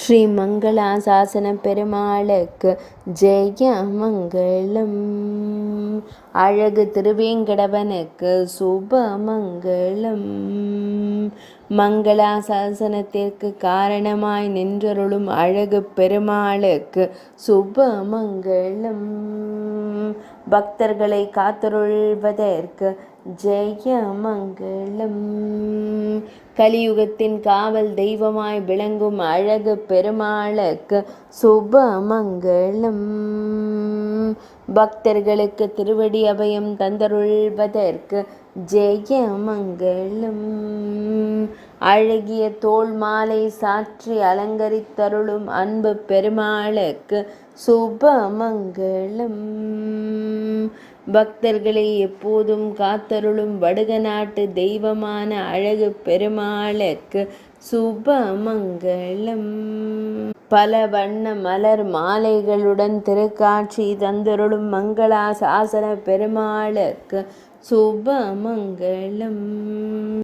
ஸ்ரீ மங்களாசாசன பெருமாளுக்கு ஜெய மங்களம். அழகு திருவேங்கடவனுக்கு சுபமங்களம். மங்களாசாசனத்திற்கு காரணமாய் நின்றருளும் அழகு பெருமாளுக்கு சுபமங்களம். பக்தர்களை காத்தருள்வதற்கு ஜெய மங்களம். கலியுகத்தின் காவல் தெய்வமாய் விளங்கும் அழகு பெருமாளுக்கு சுபமங்களம். பக்தர்களுக்கு திருவடி அபயம் தந்தருள்வதற்கு ஜெய மங்களம். அழகிய தோள் மாலை சாற்றி அலங்கரித்தருளும் அன்பு பெருமாளுக்கு சுபமங்களம். பக்தர்களை எப்போதும் காத்தருளும் வடுக நாட்டு தெய்வமான அழகு பெருமாளுக்கு சுபமங்களம். பல வண்ண மலர் மாலைகளுடன் திருக்காட்சி தந்தருளும் மங்களாசாசன பெருமாளுக்கு சுபமங்களம்.